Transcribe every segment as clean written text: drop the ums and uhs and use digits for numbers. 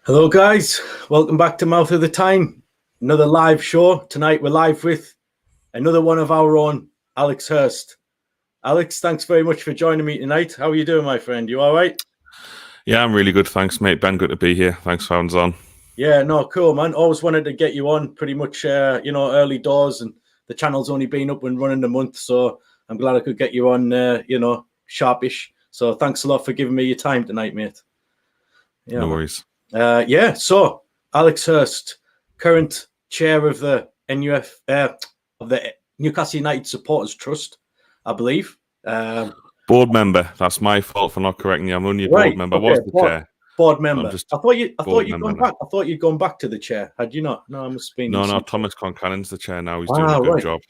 Hello guys, welcome back to Mouth of the Tyne. Another live show. Tonight we're live with another one of our own, Alex Hurst. Alex, thanks very much for joining me tonight. How are you doing, my friend? You all right? Yeah, I'm really good. Thanks, mate. Ben, good to be here. Thanks for having us on. Yeah, no, cool, man. Always wanted to get you on pretty much, early doors, and the channel's only been up and running a month, so I'm glad I could get you on, sharpish. So thanks a lot for giving me your time tonight, mate. Yeah, no worries. So Alex Hurst, current chair of the of the Newcastle United Supporters Trust, I believe. Board member. That's my fault for not correcting you. I'm only a board member. Okay, I was the chair. Board member. I thought you'd gone member back. I thought you'd gone back to the chair. Had you not? No, I must have been. No. Thomas Concannon's the chair now. He's doing a good job.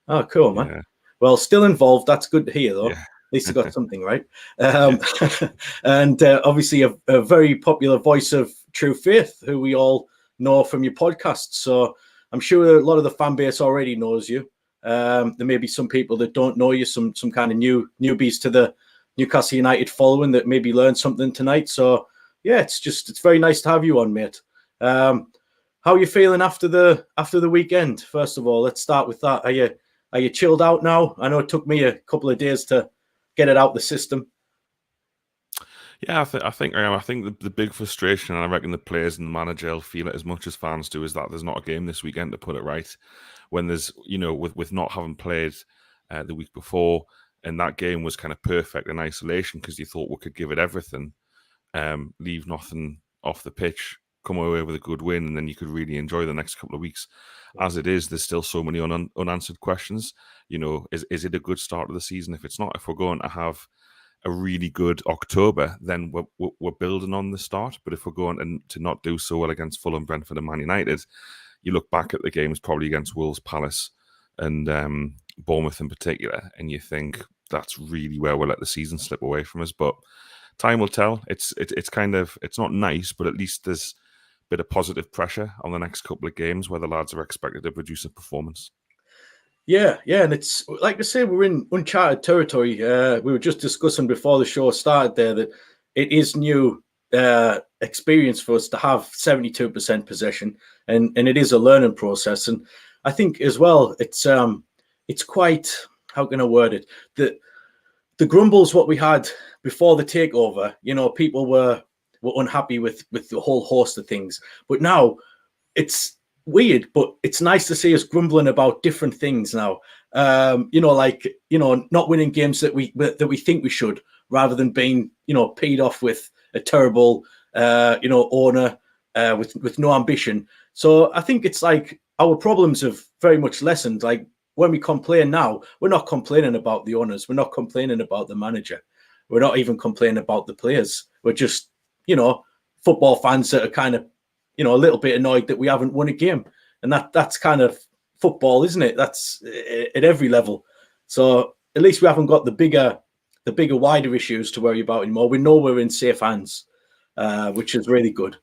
Oh, cool, man. Yeah. Well, still involved. That's good to hear, though. Yeah. At least I got something right. And obviously a very popular voice of True Faith, who we all know from your podcast. So I'm sure a lot of the fan base already knows you. There may be some people that don't know you, some kind of newbies to the Newcastle United following that maybe learned something tonight. So yeah, it's very nice to have you on, mate. How are you feeling after the weekend? First of all, let's start with that. Are you chilled out now? I know it took me a couple of days to get it out the system. Yeah, I think I am. I think the big frustration, and I reckon the players and the manager will feel it as much as fans do, is that there's not a game this weekend to put it right. When there's, with not having played the week before, and that game was kind of perfect in isolation because you thought we could give it everything, leave nothing off the pitch, come away with a good win, and then you could really enjoy the next couple of weeks. As it is, there's still so many unanswered questions. Is it a good start of the season? If it's not, if we're going to have a really good October, then we're building on the start. But if we're going to not do so well against Fulham, Brentford and Man United, you look back at the games probably against Wolves, Palace and Bournemouth in particular, and you think that's really where we'll let the season slip away from us. But time will tell. It's not nice, but at least there's a bit of positive pressure on the next couple of games where the lads are expected to produce a performance. Yeah, and it's like I say, we're in uncharted territory. We were just discussing before the show started there that it is new experience for us to have 72% possession, and it is a learning process. And I think as well, it's quite, how can I word it? The grumbles what we had before the takeover, people were unhappy with the whole host of things, but now it's weird, but it's nice to see us grumbling about different things now. Not winning games that we think we should, rather than being, peed off with a terrible, owner with no ambition. So I think it's like our problems have very much lessened. Like when we complain now, we're not complaining about the owners, we're not complaining about the manager, we're not even complaining about the players. We're just, football fans that are kind of, a little bit annoyed that we haven't won a game. And that's kind of football, isn't it? That's at every level. So at least we haven't got the bigger, wider issues to worry about anymore. We know we're in safe hands, which is really good.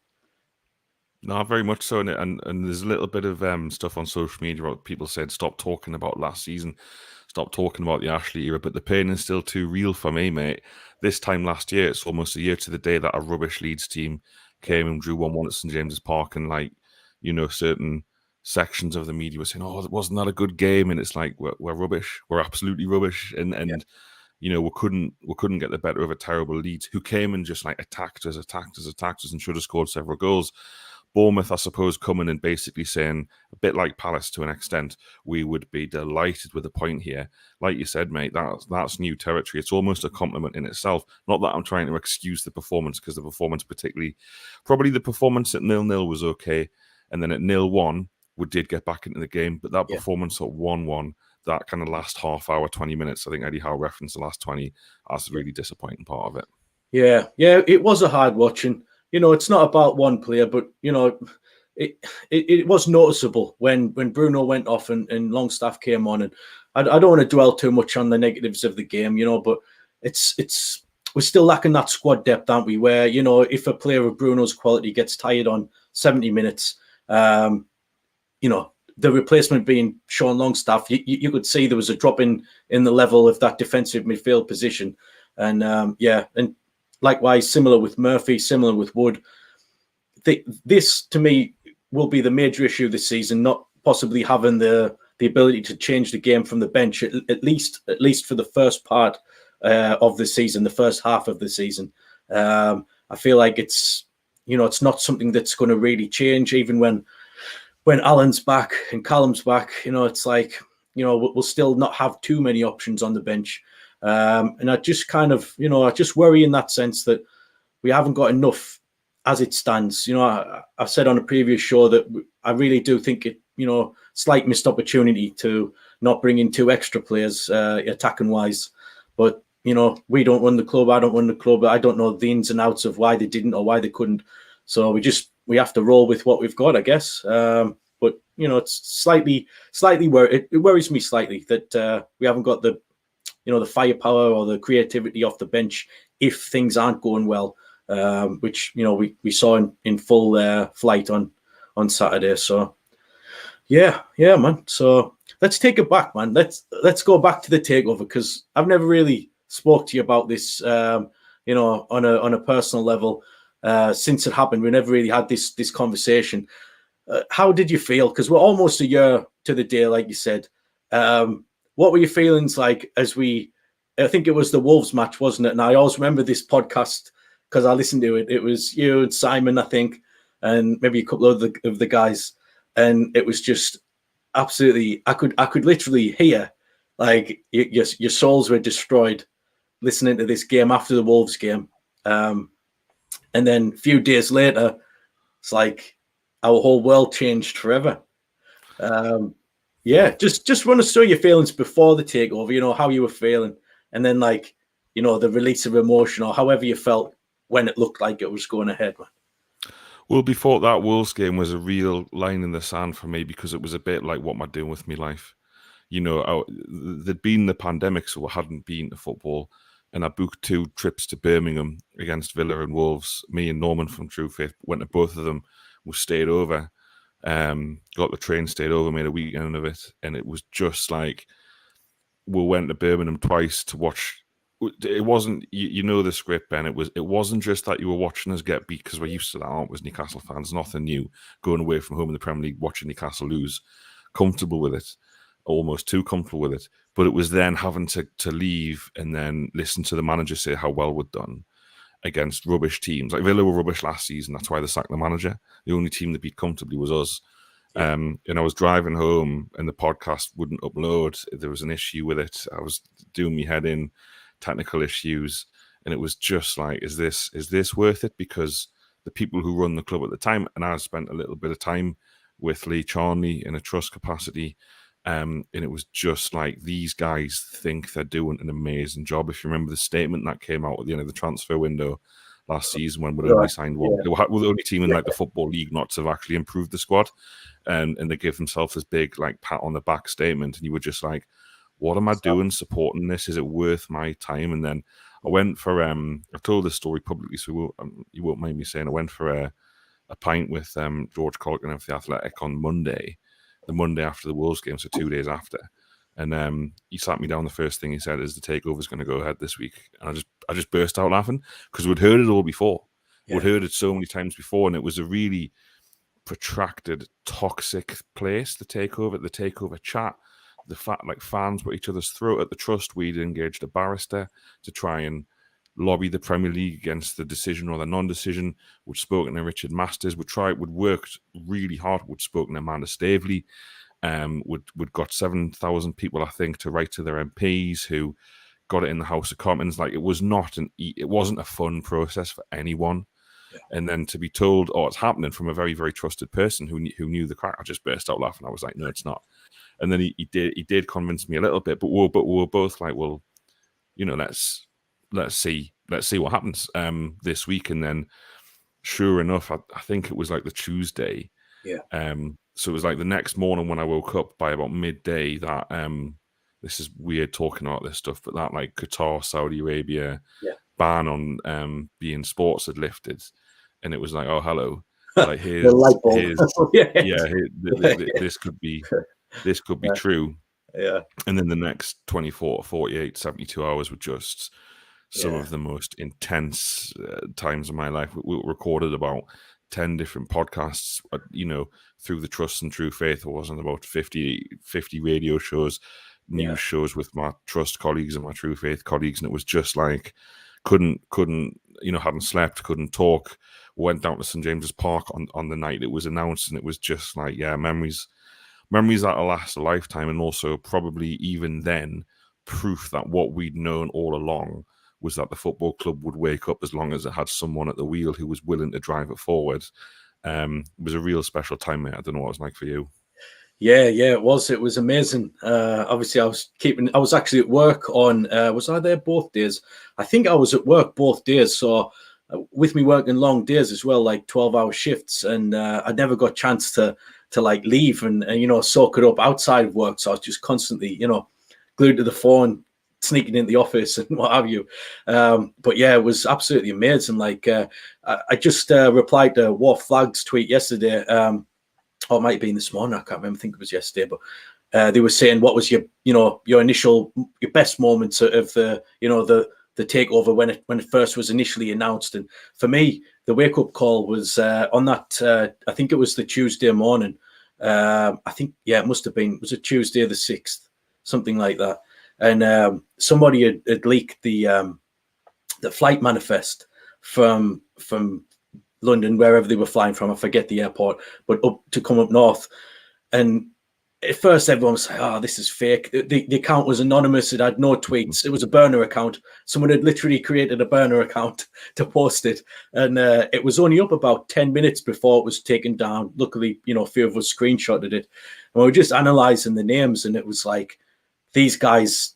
No, very much so. And there's a little bit of stuff on social media where people said, stop talking about last season, stop talking about the Ashley era, but the pain is still too real for me, mate. This time last year, it's almost a year to the day that a rubbish Leeds team came and drew 1-1 at St James's Park, and certain sections of the media were saying, "Oh, wasn't that a good game?" And it's like we're rubbish. We're absolutely rubbish, and we couldn't get the better of a terrible Leeds who came and just attacked us, and should have scored several goals. Bournemouth, I suppose, coming and basically saying, a bit like Palace to an extent, we would be delighted with a point here. Like you said, mate, that's new territory. It's almost a compliment in itself. Not that I'm trying to excuse the performance, because the performance probably the performance at 0-0 was okay. And then at 0-1, we did get back into the game. But that performance at 1-1, that kind of last half hour, 20 minutes, I think Eddie Howe referenced the last 20, that's the really disappointing part of it. Yeah, it was a hard watching. It's not about one player, but, it was noticeable when Bruno went off and Longstaff came on. And I don't want to dwell too much on the negatives of the game, but we're still lacking that squad depth, aren't we? Where, if a player of Bruno's quality gets tired on 70 minutes, the replacement being Sean Longstaff, you could see there was a drop in the level of that defensive midfield position. And, and likewise, similar with Murphy, similar with Wood. this to me will be the major issue this season, not possibly having the ability to change the game from the bench, at least for the first part of the season, the first half of the season. I feel like it's not something that's going to really change, even when Alan's back and Callum's back. It's like, we'll still not have too many options on the bench. And I just I just worry in that sense that we haven't got enough as it stands. I said on a previous show that I really do think it, slight missed opportunity to not bring in 2 extra players attacking wise. But, we don't run the club. I don't run the club. I don't know the ins and outs of why they didn't or why they couldn't. So we have to roll with what we've got, I guess. But, it's slightly it worries me slightly that we haven't got the firepower or the creativity off the bench if things aren't going well, which, we saw in full flight on Saturday. So, yeah, man. So let's take it back, man. Let's go back to the takeover, because I've never really spoke to you about this, on a personal level since it happened. We never really had this conversation. How did you feel? Because we're almost a year to the day, like you said. What were your feelings like I think it was the Wolves match, wasn't it? And I always remember this podcast because I listened to it. It was you and Simon, I think, and maybe a couple of the guys. And it was just absolutely, I could literally hear like your souls were destroyed listening to this game after the Wolves game. And then a few days later, it's like our whole world changed forever. Yeah, just run us through your feelings before the takeover, how you were feeling. And then the release of emotion, or however you felt when it looked like it was going ahead, man. Well, before that Wolves game was a real line in the sand for me, because it was a bit like, what am I doing with my life? There'd been the pandemic, so I hadn't been to football. And I booked 2 trips to Birmingham against Villa and Wolves. Me and Norman from True Faith went to both of them. We stayed over, got the train, stayed over, made a weekend of it. And it was just like, we went to Birmingham twice to watch. It wasn't, the script, Ben. It wasn't just that you were watching us get beat, because we're used to that, aren't we, as Newcastle fans? Nothing new. Going away from home in the Premier League, watching Newcastle lose, comfortable with it, almost too comfortable with it. But it was then having to leave and then listen to the manager say how well we'd done against rubbish teams. Like Villa were rubbish last season. That's why they sacked the manager. The only team that beat comfortably was us. And I was driving home and the podcast wouldn't upload. There was an issue with it. I was doing my head in, technical issues. And it was just like, is this worth it? Because the people who run the club at the time, and I spent a little bit of time with Lee Charnley in a trust capacity, and it was just like, these guys think they're doing an amazing job. If you remember the statement that came out at the end of the transfer window last season, when we'd only signed one, they were the only team in the Football League not to have actually improved the squad, and they gave themselves this big pat on the back statement, and you were just like, what am I doing supporting this? Is it worth my time? And then I went for I told this story publicly, so you won't mind me saying, I went for a pint with George Colkin of The Athletic on Monday, the Monday after the Wolves game, so 2 days after. And he sat me down. The first thing he said is, the takeover is going to go ahead this week. And I just burst out laughing, because we'd heard it all before. We'd heard it so many times before, and it was a really protracted, toxic place, the takeover chat. The fact, fans were each other's throat at the trust. We'd engaged a barrister to try and lobby the Premier League against the decision or the non-decision. We'd spoken to Richard Masters. We'd worked really hard. We'd spoken to Amanda Staveley. We'd got 7,000 people, I think, to write to their MPs who got it in the House of Commons. It wasn't a fun process for anyone. Yeah. And then to be told, oh, it's happening, from a very, very trusted person who knew the crack, I just burst out laughing. I was like, no, it's not. And then he did convince me a little bit, but we were both like, well, let's see what happens this week. And then, sure enough, I think it was the Tuesday. Yeah. So it was the next morning when I woke up, by about midday, that this is weird talking about this stuff, but that Qatar, Saudi Arabia ban on being sports had lifted, and it was like, oh, hello, here's this could be true. Yeah. And then the next 24, 48, 72 hours were just some of the most intense times of my life. We recorded about 10 different podcasts, through the Trust and True Faith. It wasn't about 50 radio shows, news shows with my Trust colleagues and my True Faith colleagues. And it was just like, couldn't, hadn't slept, couldn't talk. Went down to St. James's Park on the night it was announced. And it was just like, memories that'll last a lifetime. And also probably even then, proof that what we'd known all along was that the football club would wake up as long as it had someone at the wheel who was willing to drive it forward. It was a real special time, mate. I don't know what it was like for you. Yeah, it was. It was amazing. Obviously, I was actually at work on, was I there both days? I think I was at work both days. So with me working long days as well, like 12-hour shifts, and I never got a chance to like leave and soak it up outside of work. So I was just constantly, glued to the phone, sneaking in the office and what have you. But yeah, it was absolutely amazing. Like I just replied to War Flag's tweet yesterday. Or it might have been this morning. I can't remember. I think it was yesterday. But they were saying, what was your best moments of the takeover when it first was initially announced? And for me, the wake up call was on that. I think it was the Tuesday morning. I think it must have been. Was it Tuesday the 6th, something like that? And somebody had leaked the flight manifest from London, wherever they were flying from. I forget the airport, but come up north. And at first, everyone was like, "Oh, this is fake." The account was anonymous. It had no tweets. It was a burner account. Someone had literally created a burner account to post it, and it was only up about 10 minutes before it was taken down. Luckily, a few of us screenshotted it, and we were just analysing the names, and it was like, these guys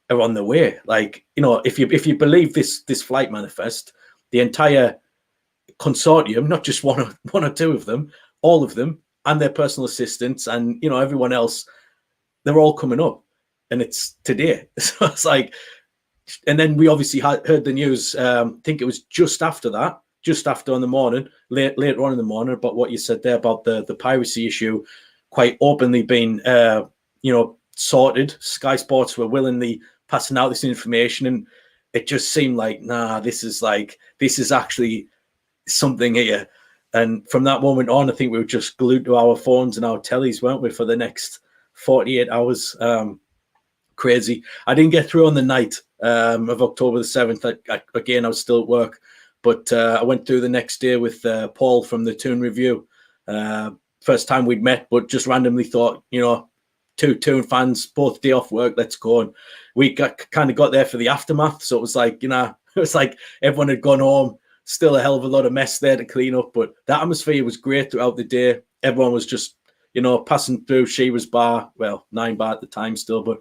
are on the way. Like, if you believe this flight manifest, the entire consortium, not just one or two of them, all of them, and their personal assistants, and everyone else, they're all coming up, and it's today. So it's like, and then we obviously heard the news. I think it was just after in the morning, later on in the morning, about what you said there about the piracy issue, quite openly being sorted. Sky Sports were willingly passing out this information, and it just seemed like, this is actually something here. And from that moment on, I think we were just glued to our phones and our tellies, weren't we, for the next 48 hours. Crazy. I didn't get through on the night of October the 7th. I was still at work, but I went through the next day with Paul from the Tyne Review. First time we'd met, but just randomly thought, two Tyne fans, both day off work, let's go. And we got there for the aftermath. So it was like, everyone had gone home. Still a hell of a lot of mess there to clean up, but the atmosphere was great throughout the day. Everyone was just, passing through Shearer's Bar, well, 9 Bar at the time still, but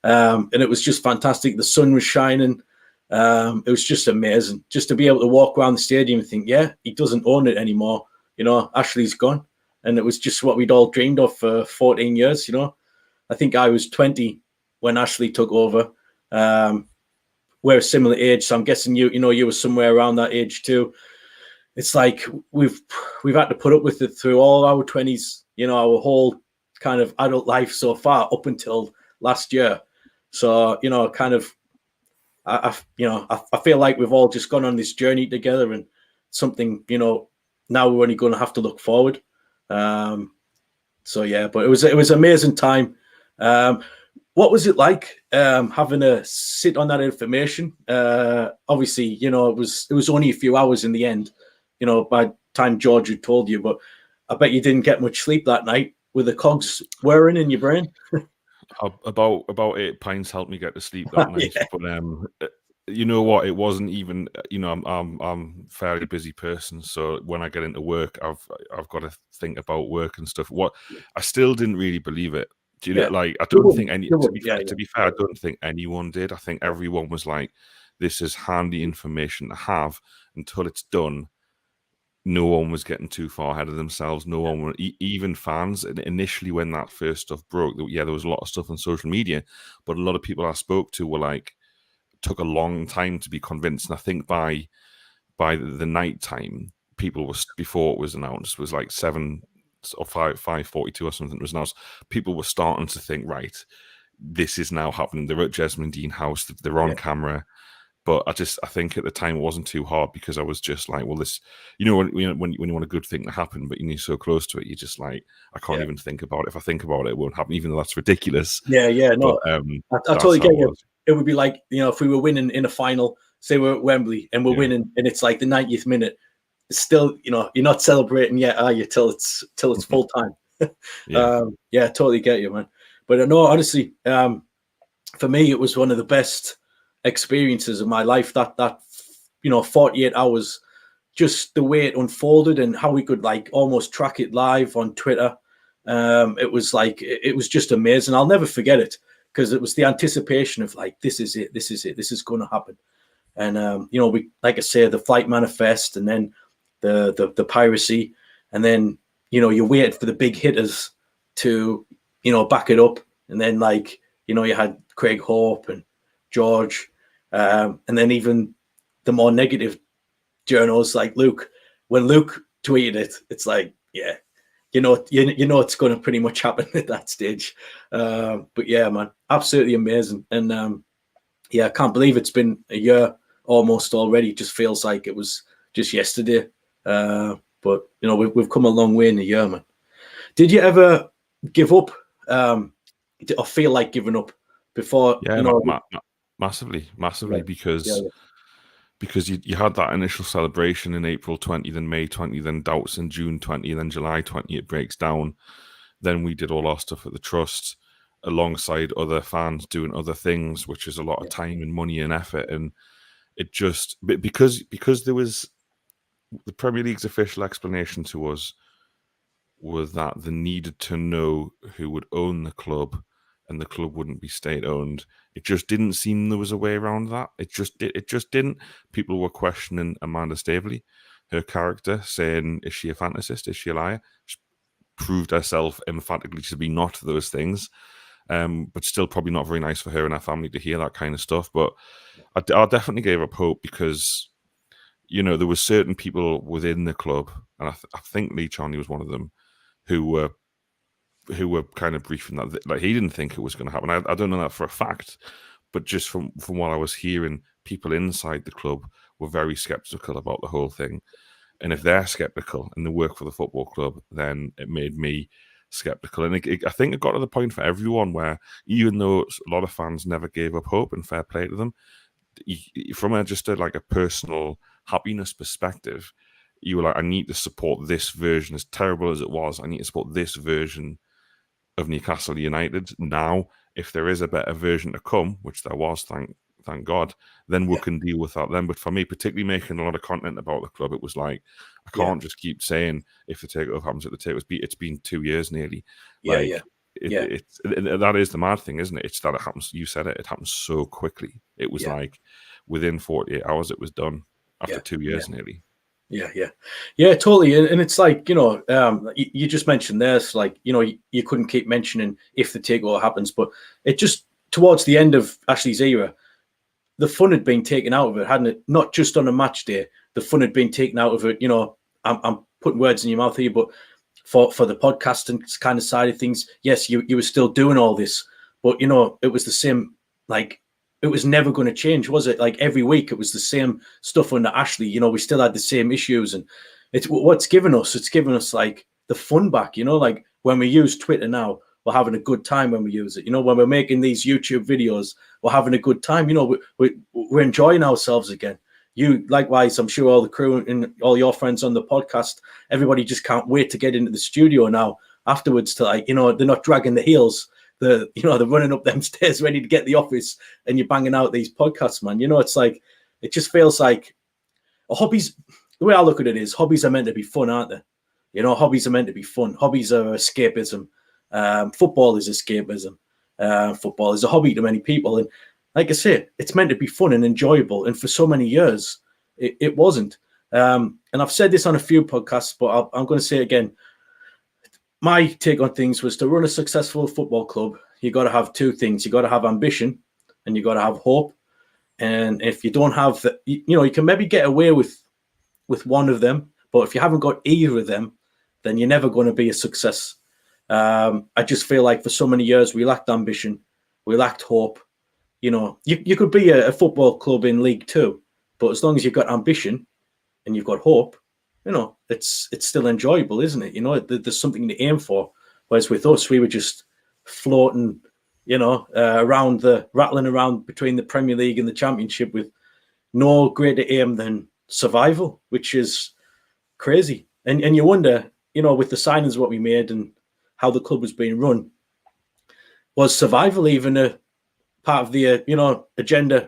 and it was just fantastic. The sun was shining. It was just amazing just to be able to walk around the stadium and think, he doesn't own it anymore. Ashley's gone. And it was just what we'd all dreamed of for 14 years, I think I was 20 when Ashley took over. We're a similar age, so I'm guessing you were somewhere around that age too. It's like we've had to put up with it through all our 20s, our whole kind of adult life so far up until last year. So I feel like we've all just gone on this journey together, and something now we're only going to have to look forward. But it was an amazing time. What was it like having to sit on that information? Obviously, it was only a few hours in the end, by the time George had told you, but I bet you didn't get much sleep that night with the cogs whirring in your brain. About 8 pints helped me get to sleep that night. Yeah. But you know what? It wasn't even. I'm a fairly busy person, so when I get into work, I've got to think about work and stuff. I still didn't really believe it. Do you know, like, I don't think to be fair, I don't think anyone did. I think everyone was like, this is handy information to have until it's done. No one was getting too far ahead of themselves. No one, even fans, initially when that first stuff broke, there was a lot of stuff on social media, but a lot of people I spoke to were like, took a long time to be convinced. And I think by the night time, people was, before it was announced, was like 7 or 5:42 or something was announced. People were starting to think, right, this is now happening. They're at Jesmond Dean House. They're on camera. But I think at the time it wasn't too hard because I was just like, well, this, you know, when you want a good thing to happen, but you're so close to it, you're just like, I can't even think about it. If I think about it, it won't happen, even though that's ridiculous. Yeah, no, but I totally get you. It would be like, you know, if we were winning in a final, say we're at Wembley and we're winning, and it's like the 90th minute, it's still, you know, you're not celebrating yet, are you? Till it's full time. Yeah, totally get you, man. But no, honestly, for me, it was one of the best experiences of my life. That you know, 48 hours, just the way it unfolded and how we could like almost track it live on Twitter. It was like, it was just amazing. I'll never forget it because it was the anticipation of like, this is it, this is going to happen. And you know, we, like I say, the flight manifest, and then the piracy, and then, you know, you waited for the big hitters to, you know, back it up, and then, like, you know, you had Craig Hope and George, and then even the more negative journals like Luke. When Luke tweeted it, it's like, yeah, you know it's going to pretty much happen at that stage. But yeah, man, absolutely amazing. And yeah, I can't believe it's been a year almost already. It just feels like it was just yesterday. But you know, we've come a long way in a year, man. Did you ever give up, or feel like giving up before? Yeah, you know, massively, yeah, because you had that initial celebration in April 20, then May 20, then doubts in June 20, then July 20, it breaks down. Then we did all our stuff at the trust alongside other fans doing other things, which is a lot of time and money and effort. And it just, because there was the Premier League's official explanation to us was that they needed to know who would own the club, and the club wouldn't be state-owned. It just didn't seem there was a way around that. It just didn't. People were questioning Amanda Staveley, her character, saying, is she a fantasist? Is she a liar? She proved herself emphatically to be not those things, but still probably not very nice for her and her family to hear that kind of stuff. But I definitely gave up hope because, you know, there were certain people within the club, and I think Lee Charney was one of them, who were kind of briefing that, like, he didn't think it was going to happen. I don't know that for a fact, but just from what I was hearing, people inside the club were very skeptical about the whole thing. And if they're skeptical and they work for the football club, then it made me skeptical. And I think it got to the point for everyone where, even though a lot of fans never gave up hope, and fair play to them, from a personal happiness perspective, you were like, I need to support this version. As terrible as it was, I need to support this version of Newcastle United. Now, if there is a better version to come, which there was, thank God, then we can deal with that then. But for me, particularly making a lot of content about the club, it was like, I can't just keep saying, if the takeover happens at the takeover. It's been 2 years nearly. It's that is the mad thing, isn't it? It's that it happens. You said it. It happens so quickly. It was like within 48 hours, it was done after 2 years nearly. Yeah, totally. And it's like, you know, you just mentioned this, like, you know, you couldn't keep mentioning if the takeover happens, but it just, towards the end of Ashley's era, the fun had been taken out of it, hadn't it? Not just on a match day, the fun had been taken out of it. You know, I'm putting words in your mouth here, but for the podcasting kind of side of things, yes, you were still doing all this, but, you know, it was the same, like, it was never going to change, was it? Like, every week it was the same stuff under Ashley. You know, we still had the same issues, and it's what's given us like the fun back. You know, like when we use Twitter now, we're having a good time when we use it. You know, when we're making these YouTube videos, we're having a good time. You know, we're enjoying ourselves again. You likewise, I'm sure all the crew and all your friends on the podcast, everybody just can't wait to get into the studio now afterwards to, like, you know, they're not dragging the heels. They're running up them stairs ready to get the office, and you're banging out these podcasts, man. You know, it's like, it just feels like hobbies. The way I look at it is, hobbies are meant to be fun, aren't they? You know, hobbies are meant to be fun. Hobbies are escapism. Football is escapism. Football is a hobby to many people. And like I say, it's meant to be fun and enjoyable. And for so many years, it wasn't. And I've said this on a few podcasts, but I'm going to say it again. My take on things was, to run a successful football club, you got to have two things. You got to have ambition, and you got to have hope. And if you don't have that, you know, you can maybe get away with one of them, but if you haven't got either of them, then you're never going to be a success. I just feel like for so many years we lacked ambition, we lacked hope. you know, you could be a football club in League Two, but as long as you've got ambition and you've got hope, you know, it's still enjoyable, isn't it? You know, there's something to aim for. Whereas with us, we were just floating, you know, rattling around between the Premier League and the Championship with no greater aim than survival, which is crazy. And you wonder, you know, with the signings what we made and how the club was being run, was survival even a part of the you know, agenda?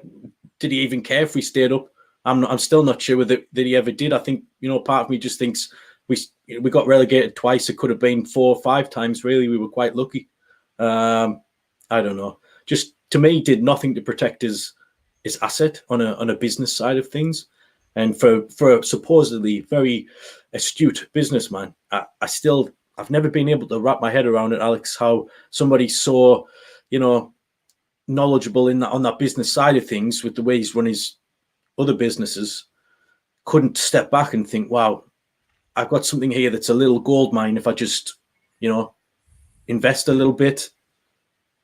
Did he even care if we stayed up? I'm still not sure whether that he ever did. I think, you know, part of me just thinks we got relegated twice. It could have been 4 or 5 times. Really, we were quite lucky. I don't know. Just to me, did nothing to protect his asset on a business side of things. And for a supposedly very astute businessman, I've never been able to wrap my head around it, Alex, how somebody so, you know, knowledgeable in that on that business side of things with the way he's run his other businesses couldn't step back and think, wow, I've got something here that's a little gold mine. If I just, you know, invest a little bit,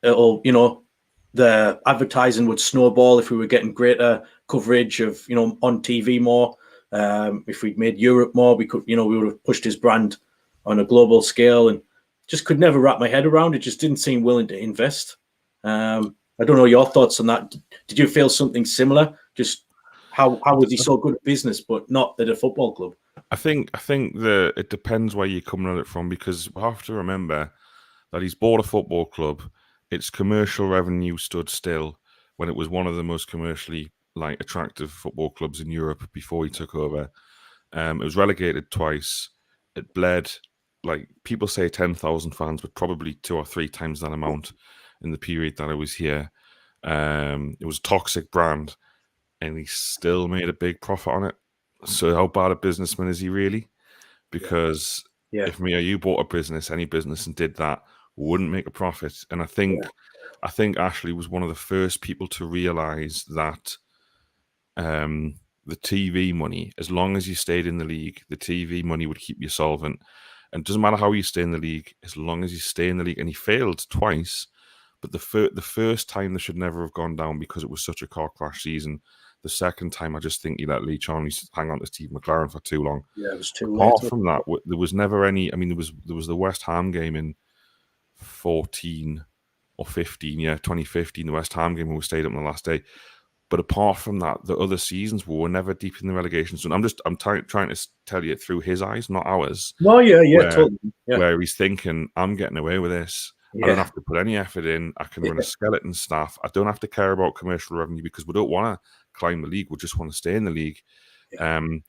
or, you know, the advertising would snowball if we were getting greater coverage of, you know, on TV more. If we'd made Europe more, we could, you know, we would have pushed his brand on a global scale, and just could never wrap my head around it. Just didn't seem willing to invest. I don't know your thoughts on that. Did you feel something similar? Just how was he so good at business, but not at a football club? I think that it depends where you're coming at it from, because we have to remember that he's bought a football club. Its commercial revenue stood still when it was one of the most commercially attractive football clubs in Europe before he took over. It was relegated twice. It bled, like people say, 10,000 fans, but probably 2 or 3 times that amount in the period that I was here. It was a toxic brand, and he still made a big profit on it. So how bad a businessman is he really? Because if me or you bought a business, any business, and did that, wouldn't make a profit. And I think Ashley was one of the first people to realize that the TV money, as long as you stayed in the league, the TV money would keep you solvent. And it doesn't matter how you stay in the league, as long as you stay in the league. And he failed twice, but the first time they should never have gone down because it was such a car crash season. The second time, I just think he let Lee Charnley hang on to Steve McLaren for too long. Yeah, it was too Apart late. from that, there was never any. I mean, there was the West Ham game in 14 or 15, 2015, the West Ham game when we stayed up on the last day. But apart from that, the other seasons we were never deep in the relegation zone. I'm trying to tell you through his eyes, not ours. No, totally. Where he's thinking, I'm getting away with this. I don't have to put any effort in. I can run a skeleton staff. I don't have to care about commercial revenue because we don't want to climb the league. We just want to stay in the league. And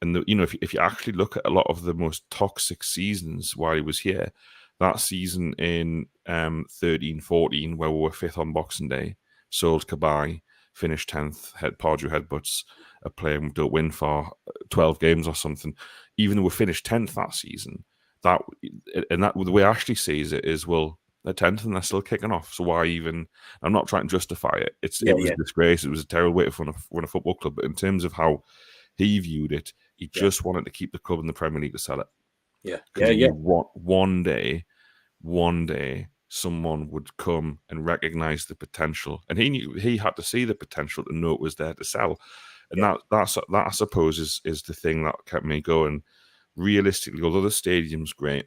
if you actually look at a lot of the most toxic seasons while he was here, that season in 13-14, where we were 5th on Boxing Day, sold Kabay, finished 10th, had Pardew headbutts, a player we don't win for 12 games or something. Even though we finished 10th that season, that the way Ashley sees it is, well, they're 10th and they're still kicking off. So why even? I'm not trying to justify it. It was a disgrace. It was a terrible way to run a football club. But in terms of how he viewed it, he just wanted to keep the club in the Premier League to sell it. One day, someone would come and recognize the potential, and he knew he had to see the potential to know it was there to sell. And that I suppose is the thing that kept me going. Realistically, although the stadium's great,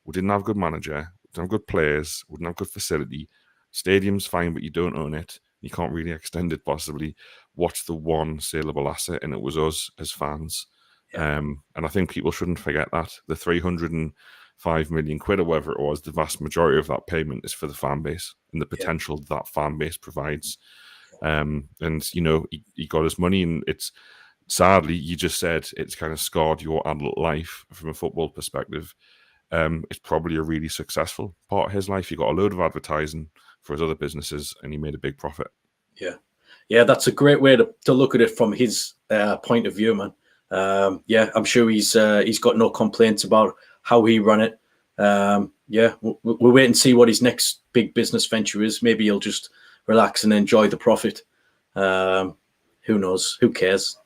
we didn't have a good manager, we didn't have good players, we didn't have good facility. Stadium's fine, but you don't own it. You can't really extend it possibly. What's the one saleable asset? And it was us as fans. And I think people shouldn't forget that. The 305 million quid or whatever it was, the vast majority of that payment is for the fan base and the potential that fan base provides. And, he got his money, and it's sadly, you just said it's kind of scarred your adult life from a football perspective. It's probably a really successful part of his life. He got a load of advertising for his other businesses, and he made a big profit. Yeah, that's a great way to look at it from his point of view, man. I'm sure he's got no complaints about how he ran it. We'll wait and see what his next big business venture is. Maybe he'll just relax and enjoy the profit. Who knows? Who cares?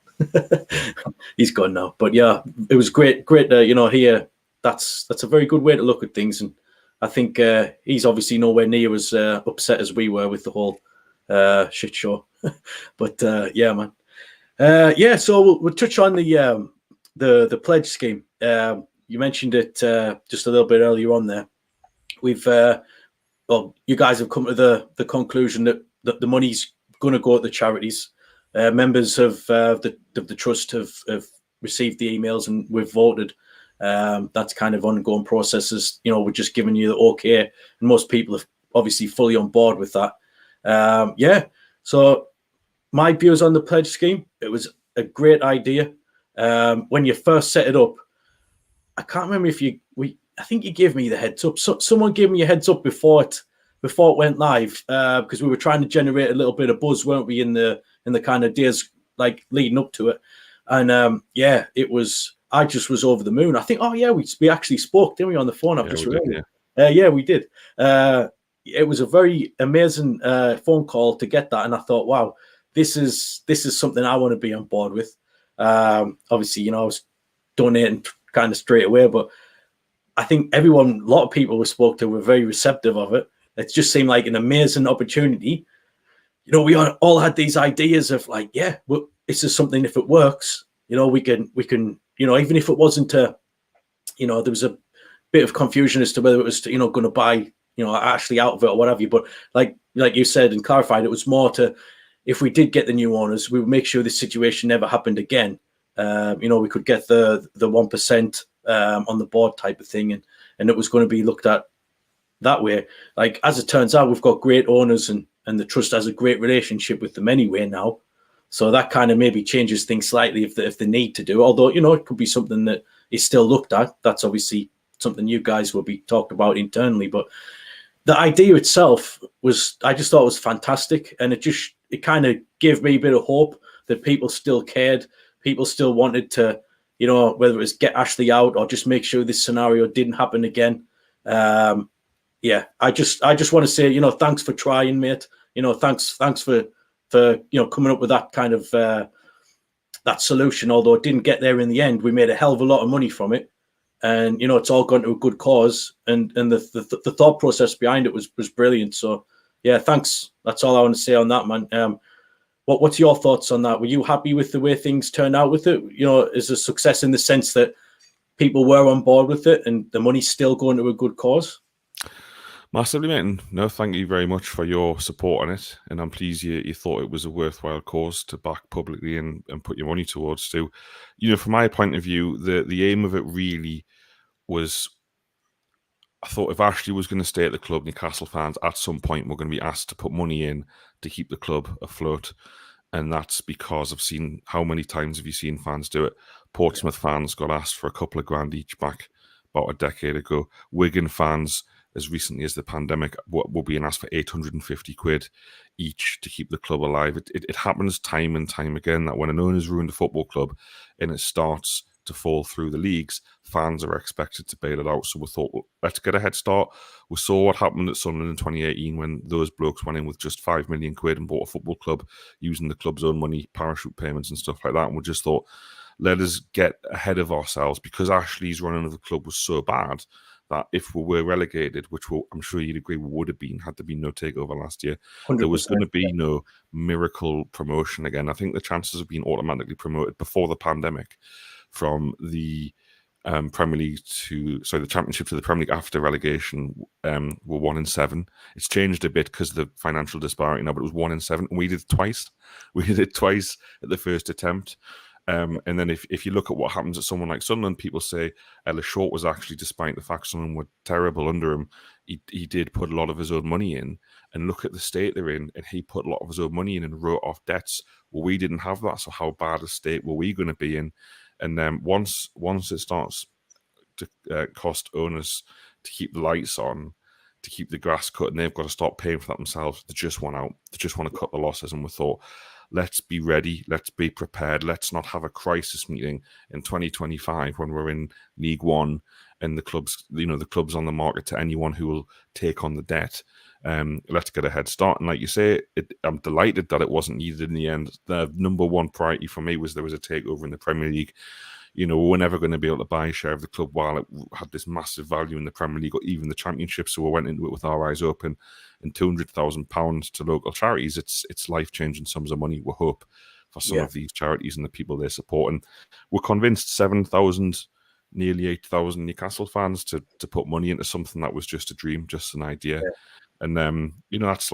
He's gone now. But yeah, it was great to hear. That's a very good way to look at things, and I think he's obviously nowhere near as upset as we were with the whole shit show. But yeah, man. Yeah, so we'll touch on the pledge scheme. You mentioned it just a little bit earlier on there. We've well, you guys have come to the conclusion that the money's going to go to the charities. Members of the trust have received the emails and we've voted. That's kind of ongoing processes. We're just giving you the okay, and most people are obviously fully on board with that. Yeah. So my views on the pledge scheme, it was a great idea. When you first set it up, I can't remember if I think you gave me the heads up. Someone gave me a heads up before it went live, because we were trying to generate a little bit of buzz, weren't we, in the kind of days like leading up to it. And yeah, it was. I just was over the moon. I think. Oh yeah, we actually spoke, didn't we, on the phone? I've just remembered. Yeah, we did. It was a very amazing phone call to get that, and I thought, wow, this is something I want to be on board with. Obviously, I was donating kind of straight away, but I think a lot of people we spoke to were very receptive of it. It just seemed like an amazing opportunity. We all had these ideas of like, yeah, well, this is something, if it works, we can, even if it wasn't there was a bit of confusion as to whether it was, going to buy, Ashley out of it or whatever. But like you said and clarified, it was more to, if we did get the new owners, we would make sure this situation never happened again. We could get the 1% on the board type of thing, and it was going to be looked at that way. Like, as it turns out, we've got great owners, and the trust has a great relationship with them anyway now. So that kind of maybe changes things slightly if they need to do. Although, it could be something that is still looked at. That's obviously something you guys will be talked about internally. But the idea itself I just thought was fantastic. And it kind of gave me a bit of hope that people still cared. People still wanted to, whether it was get Ashley out or just make sure this scenario didn't happen again. Yeah, I just want to say, thanks for trying, mate. Thanks for coming up with that kind of that solution. Although it didn't get there in the end, we made a hell of a lot of money from it, and it's all gone to a good cause. And the thought process behind it was brilliant. So yeah, thanks. That's all I want to say on that, man. What's your thoughts on that? Were you happy with the way things turned out with it? Is a success in the sense that people were on board with it and the money's still going to a good cause? Massively, mate. No, thank you very much for your support on it. And I'm pleased you thought it was a worthwhile cause to back publicly and put your money towards too. From my point of view, the aim of it really was, I thought if Ashley was going to stay at the club, Newcastle fans at some point were going to be asked to put money in to keep the club afloat. And that's because I've seen, how many times have you seen fans do it? Portsmouth fans got asked for a couple of grand each back about a decade ago. Wigan fans, as recently as the pandemic, were being asked for 850 quid each to keep the club alive. It happens time and time again that when an owner's ruined a football club and it starts to fall through the leagues, fans are expected to bail it out. So we thought, well, let's get a head start. We saw what happened at Sunderland in 2018 when those blokes went in with just 5 million quid and bought a football club using the club's own money, parachute payments and stuff like that. And we just thought, let us get ahead of ourselves, because Ashley's running of the club was so bad that if we were relegated, which I'm sure you'd agree we would have been had there been no takeover last year, there was going to be no miracle promotion again. I think the chances of being automatically promoted before the pandemic from the Premier League the Championship to the Premier League after relegation were 1 in 7. It's changed a bit because of the financial disparity now, but it was 1 in 7. And we did it twice. We did it twice at the first attempt. And then if you look at what happens at someone like Sunderland, people say Ellis Short was actually, despite the fact Sunderland were terrible under him, he did put a lot of his own money in. And look at the state they're in, and he put a lot of his own money in and wrote off debts. Well, we didn't have that, so how bad a state were we going to be in? And then once it starts to cost owners to keep the lights on, to keep the grass cut, and they've got to start paying for that themselves, they just want out. They just want to cut the losses. And we thought, let's be ready. Let's be prepared. Let's not have a crisis meeting in 2025 when we're in League One and the club's on the market to anyone who will take on the debt. Let's get a head start. And like you say, I'm delighted that it wasn't needed in the end. The number one priority for me was there was a takeover in the Premier League. you know, we were never going to be able to buy a share of the club while it had this massive value in the Premier League or even the Championship. So we went into it with our eyes open, and £200,000 to local charities. It's life-changing sums of money, we hope, for some of these charities and the people they support. And we're convinced 7,000, nearly 8,000 Newcastle fans to put money into something that was just a dream, just an idea. Yeah. And you know, that's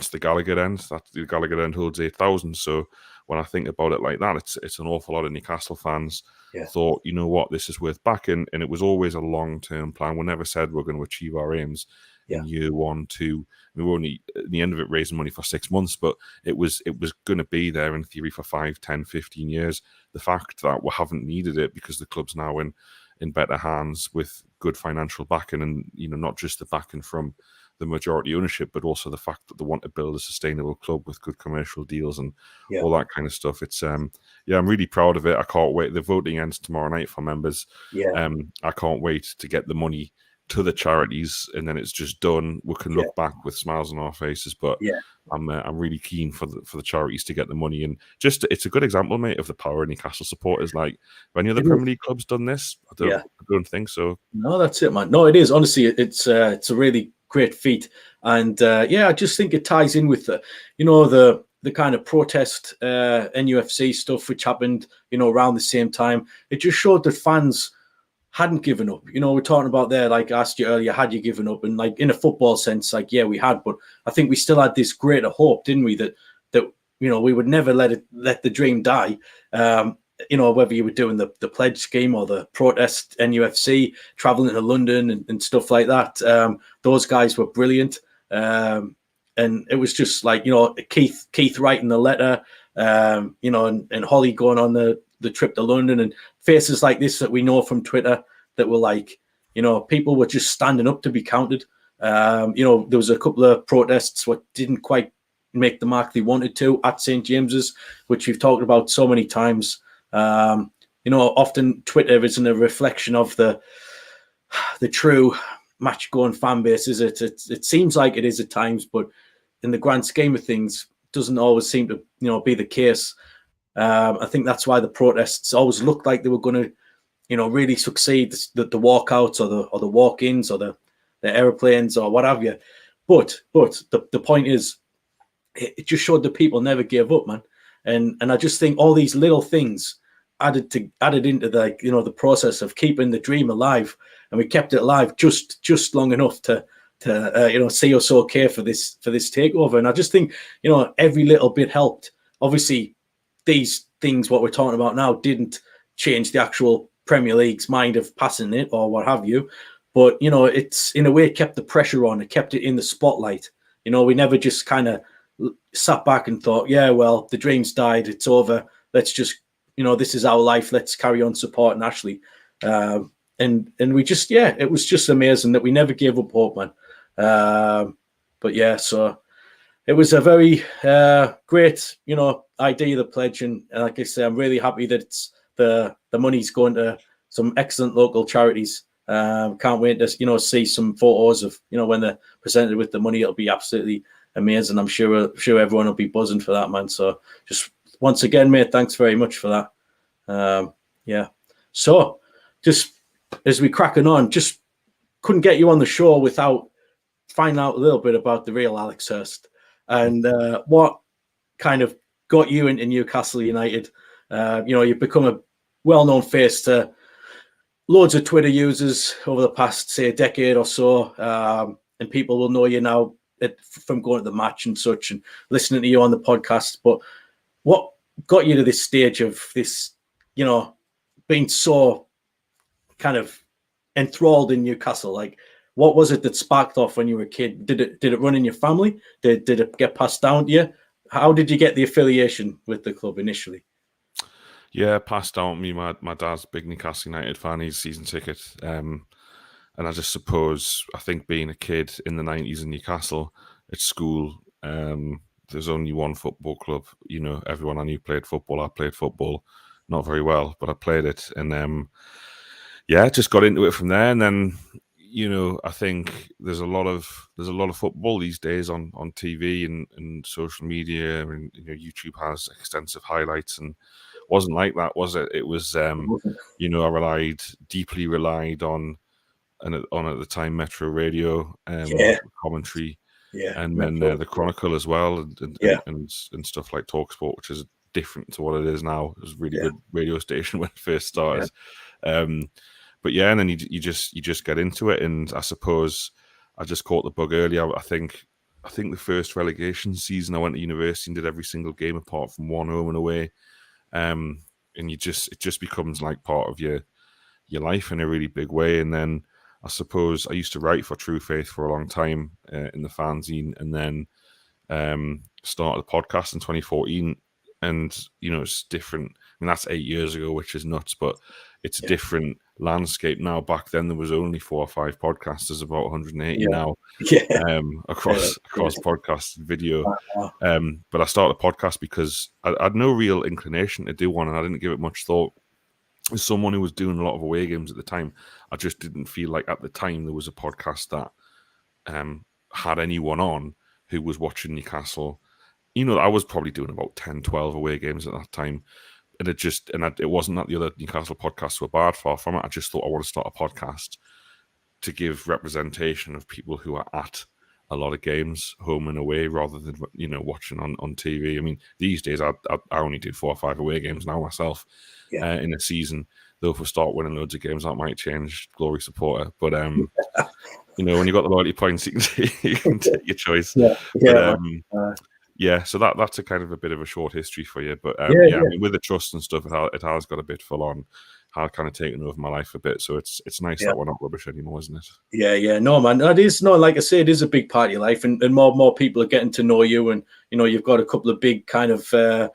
the Gallagher end. That the Gallagher end holds 8,000. So when I think about it like that, it's an awful lot of Newcastle fans thought, you know what, this is worth backing. And it was always a long-term plan. We never said we're going to achieve our aims in year 1, 2. We were only at the end of it raising money for 6 months, but it was going to be there in theory for 5, 10, 15 years. The fact that we haven't needed it because the club's now in better hands with good financial backing, and, you know, not just the backing from the majority ownership, but also the fact that they want to build a sustainable club with good commercial deals and all that kind of stuff. It's I'm really proud of it. I can't wait. The voting ends tomorrow night for members. I can't wait to get the money to the charities, and then it's just done. We can look back with smiles on our faces. But I'm really keen for the charities to get the money, and just it's a good example, mate, of the power of Newcastle supporters. Like, have any other Premier League clubs done this? I don't think so. No, that's it, man. No, it is. Honestly, it's a really great feat, and I just think it ties in with the kind of protest NUFC stuff which happened, you know, around the same time. It just showed that fans hadn't given up. You know, we're talking about there, like I asked you earlier, had you given up? And like in a football sense, like, yeah, we had, but I think we still had this greater hope, didn't we? That you know, we would never let the dream die. You know, whether you were doing the pledge scheme or the protest NUFC, traveling to London and stuff like that. Those guys were brilliant. And it was just like, you know, Keith writing the letter, you know, and Holly going on the trip to London, and faces like this that we know from Twitter that were like, you know, people were just standing up to be counted. You know, there was a couple of protests what didn't quite make the mark they wanted to at St. James's, which we've talked about so many times. You know, often Twitter isn't a reflection of the true match-going fan base, is it? It seems like it is at times, but in the grand scheme of things, doesn't always seem to, you know, be the case. I think that's why the protests always looked like they were going to, you know, really succeed. The walkouts or the walk-ins or the aeroplanes or what have you. But the point is, it just showed that people never gave up, man. And I just think all these little things added into the, you know, the process of keeping the dream alive, and we kept it alive just long enough to you know, see us okay for this takeover. And I just think, you know, every little bit helped. Obviously, these things what we're talking about now didn't change the actual Premier League's mind of passing it or what have you, but, you know, it's in a way kept the pressure on. It kept it in the spotlight. You know, we never just kind of sat back and thought, yeah, well, the dream's died, it's over, let's just, you know, this is our life, let's carry on supporting Ashley. And we just, it was just amazing that we never gave up hope, man. But yeah, so it was a very great, you know, idea, the pledge, and like I say, I'm really happy that it's the money's going to some excellent local charities. Can't wait to, you know, see some photos of, you know, when they're presented with the money. It'll be absolutely amazing. I'm sure everyone will be buzzing for that, man. So just once again, mate, thanks very much for that. So just as we cracking on, just couldn't get you on the show without finding out a little bit about the real Alex Hurst and what kind of got you into Newcastle United. You know, you've become a well-known face to loads of Twitter users over the past, say, a decade or so, and people will know you now from going to the match and such and listening to you on the podcast. But what got you to this stage of this, you know, being so kind of enthralled in Newcastle? Like, what was it that sparked off when you were a kid? Did it run in your family? Did it get passed down to you? How did you get the affiliation with the club initially? Yeah, passed down to me. My dad's a big Newcastle United fan. He's season ticket. And I just suppose, I think being a kid in the 90s in Newcastle at school, there's only one football club. You know, everyone I knew played football. I played football, not very well, but I played it. And just got into it from there. And then, I think there's a lot of football these days on TV and social media, and YouTube has extensive highlights, and wasn't like that, was it? It was I deeply relied on at the time Metro Radio commentary, and then the Chronicle as well, and stuff like TalkSport, which is different to what it is now. It was a really good radio station when it first started. But and then you just get into it, and I suppose I just caught the bug earlier. I think the first relegation season I went to university and did every single game apart from one home and away, and it just becomes like part of your life in a really big way. And then I suppose I used to write for True Faith for a long time in the fanzine, and then started a podcast in 2014. And it's different. I mean, that's 8 years ago, which is nuts, but it's a different landscape now. Back then, there was only 4 or 5 podcasts. There's about 180 now across podcast and video. But I started a podcast because I had no real inclination to do one, and I didn't give it much thought. As someone who was doing a lot of away games at the time, I just didn't feel like at the time there was a podcast that had anyone on who was watching Newcastle. I was probably doing about 10, 12 away games at that time. And it wasn't that the other Newcastle podcasts were bad, far from it. I just thought I want to start a podcast to give representation of people who are at a lot of games, home and away, rather than watching on TV. I mean, these days I only do 4 or 5 away games now myself in a season. Though if we start winning loads of games, that might change. Glory supporter, but when you got the loyalty points, you can take your choice. So that's a kind of a bit of a short history for you. But I mean, with the trust and stuff, it has got a bit full on. Had kind of taken over my life a bit, so it's nice that we're not rubbish anymore, isn't it? No, man, it is. No, like I say, it is a big part of your life, and more people are getting to know you, and you've got a couple of big kind of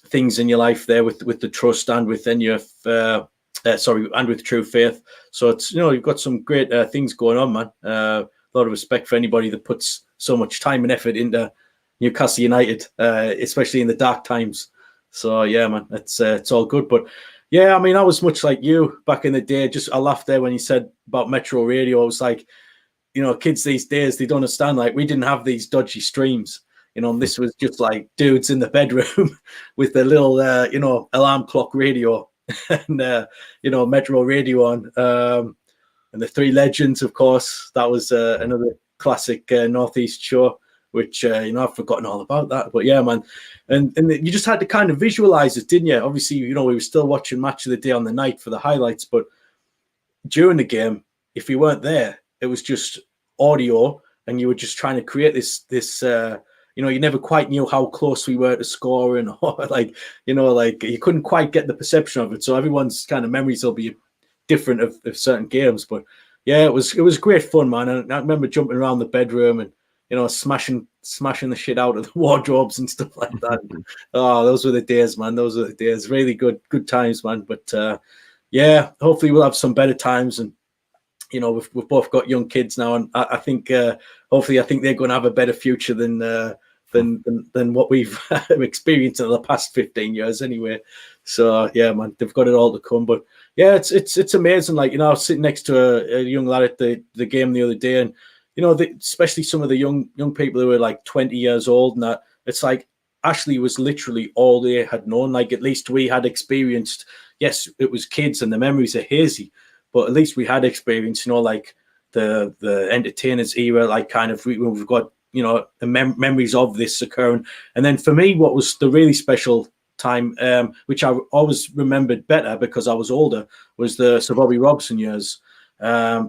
things in your life there with the trust and with NUF, and with True Faith. So it's you've got some great things going on, man. A lot of respect for anybody that puts so much time and effort into Newcastle United, especially in the dark times. So yeah, man, it's all good, but. Yeah, I mean, I was much like you back in the day. I laughed there when you said about Metro Radio. I was like, kids these days, they don't understand. Like, we didn't have these dodgy streams. And this was just like dudes in the bedroom with their little, alarm clock radio and, Metro Radio on. And the Three Legends, of course. That was another classic Northeast show, which, I've forgotten all about that. But yeah, man. And you just had to kind of visualize it, didn't you? Obviously, we were still watching Match of the Day on the night for the highlights, but during the game, if you weren't there, it was just audio, and you were just trying to create this. You never quite knew how close we were to scoring, or you couldn't quite get the perception of it. So everyone's kind of memories will be different of certain games, but yeah, it was great fun, man. And I remember jumping around the bedroom and smashing the shit out of the wardrobes and stuff like that. Oh, those were the days, man. Those were the days. Really good times, man. But hopefully we'll have some better times. And we've both got young kids now, and I think hopefully they're going to have a better future than what we've experienced in the past 15 years, anyway. So yeah, man, they've got it all to come. But yeah, it's amazing. Like I was sitting next to a young lad at the game the other day, and especially some of the young people who were like 20 years old, and that it's like Ashley was literally all they had known. Like, at least we had experienced. Yes, it was kids, and the memories are hazy, but at least we had experienced. Like the entertainers era. Like, kind of we've got the memories of this occurring. And then for me, what was the really special time, which I always remembered better because I was older, was the Sir Bobby Robson years.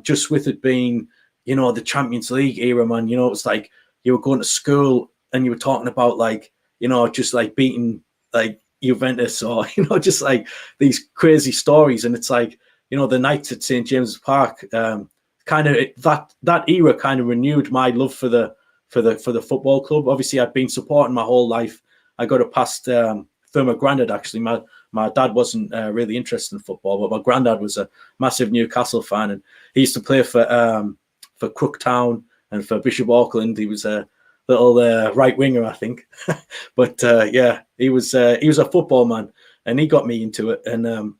Just with it being the Champions League era, man. It was like you were going to school and you were talking about just like beating like Juventus, or just like these crazy stories. And it's like the nights at St James's Park, kind of that era kind of renewed my love for the football club. Obviously, I'd been supporting my whole life. I got it past through my granddad. Actually, my dad wasn't really interested in football, but my granddad was a massive Newcastle fan, and he used to play for Crooktown and for Bishop Auckland. He was a little right winger, I think. But he was a football man, and he got me into it. And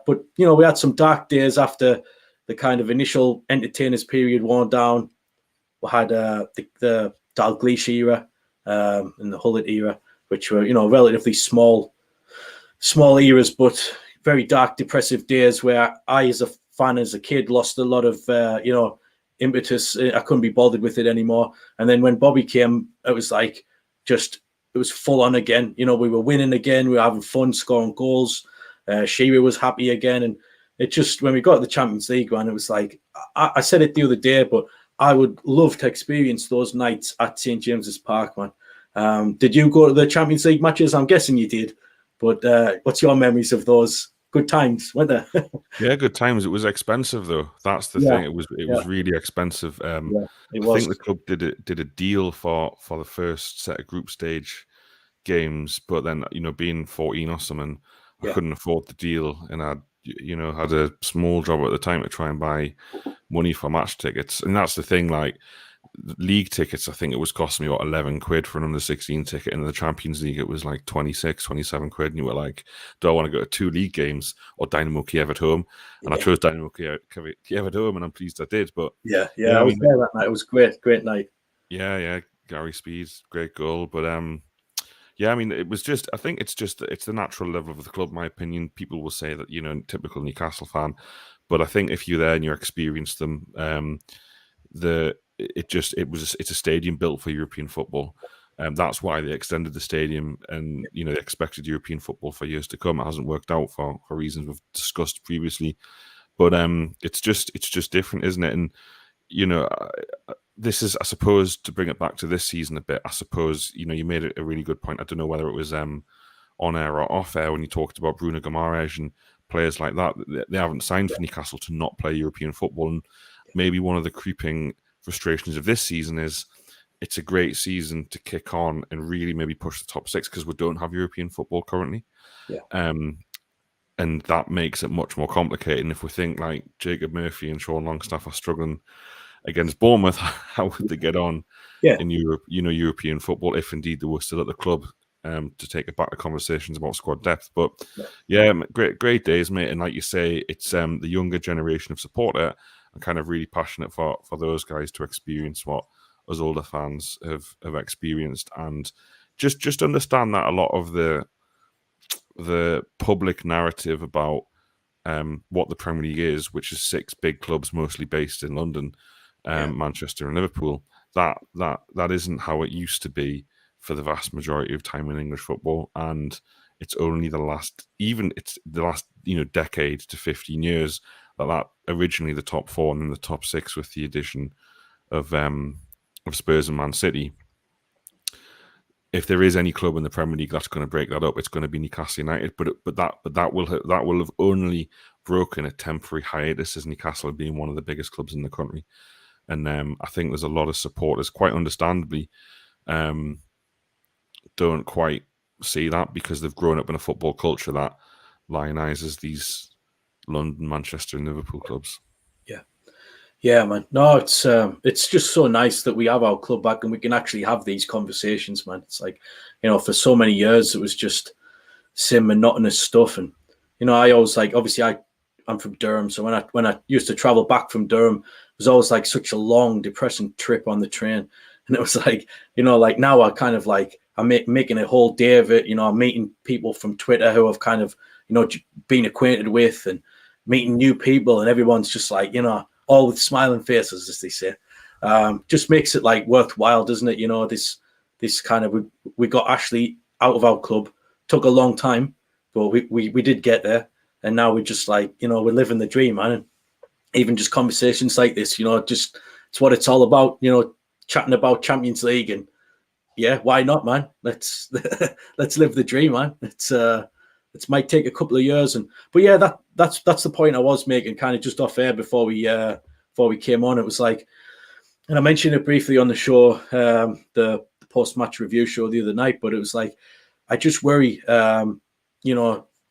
but we had some dark days after the kind of initial entertainers period worn down. We had the Dalglish era and the Hullet era, which were, relatively small eras, but very dark, depressive days where I, as a fan, as a kid, lost a lot of, impetus. I couldn't be bothered with it anymore. And then when Bobby came, it was like it was full on again. We were winning again. We were having fun, scoring goals. Shearer was happy again. And it just, when we got to the Champions League, man, it was like, I said it the other day, but I would love to experience those nights at St. James's Park, man. Did you go to the Champions League matches? I'm guessing you did. But what's your memories of those? Good times, weren't there? Yeah, good times. It was expensive though. That's the thing. It was really expensive. I think the club did a deal for the first set of group stage games, but then being 14 or something, I couldn't afford the deal, and I had a small job at the time to try and buy money for match tickets. And that's the thing, like league tickets, I think it was costing me 11 quid for an under 16 ticket, and in the Champions League it was like 26, 27 quid, and you were like, do I want to go to 2 league games or Dynamo Kiev at home? And I chose Dynamo Kiev at home, and I'm pleased I did. But I was there that night. It was great night. Gary Speed's great goal. But it was just, I think it's the natural level of the club, in my opinion. People will say that, typical Newcastle fan, but I think if you're there and you experience them, it's a stadium built for European football. That's why they extended the stadium, and they expected European football for years to come. It hasn't worked out for reasons we've discussed previously, but it's just different, isn't it? And this is, I suppose, to bring it back to this season a bit. I suppose you made a really good point. I don't know whether it was on air or off air when you talked about Bruno Guimaraes and players like that. They haven't signed for Newcastle to not play European football, and maybe one of the creeping frustrations of this season is it's a great season to kick on and really maybe push the top 6 because we don't have European football currently. And that makes it much more complicated. And if we think like Jacob Murphy and Sean Longstaff are struggling against Bournemouth, how would they get on in Europe, European football, if indeed they were still at the club, to take it back to conversations about squad depth? But great days, mate. And like you say, it's the younger generation of supporter. I'm kind of really passionate for those guys to experience what us older fans have experienced, and just understand that a lot of the public narrative about what the Premier League is, which is 6 big clubs mostly based in London, Manchester and Liverpool, that isn't how it used to be for the vast majority of time in English football. And it's only the last decade to 15 years that originally the top 4 and then the top 6 with the addition of Spurs and Man City. If there is any club in the Premier League that's going to break that up, it's going to be Newcastle United. But that will have only broken a temporary hiatus as Newcastle being one of the biggest clubs in the country. And I think there's a lot of supporters, quite understandably, don't quite see that because they've grown up in a football culture that lionizes these London, Manchester, and Liverpool clubs. Yeah, man. No, it's just so nice that we have our club back and we can actually have these conversations, man. It's like, for so many years it was just same monotonous stuff, and I always obviously I'm from Durham, so when I used to travel back from Durham, it was always like such a long, depressing trip on the train, and it was like now I kind of I'm making a whole day of it. I'm meeting people from Twitter who I've kind of been acquainted with, and meeting new people, and everyone's just all with smiling faces, as they say. Just makes it worthwhile, doesn't it? This kind of, we got Ashley out of our club. Took a long time, but we did get there, and now we're just we're living the dream, man. And even just conversations like this, just it's what it's all about. Chatting about Champions League, and why not, man? Let's live the dream, man. It might take a couple of years, but that's the point I was making, kind of just off air before we came on. It was and I mentioned it briefly on the show, the post-match review show the other night, but it was I just worry,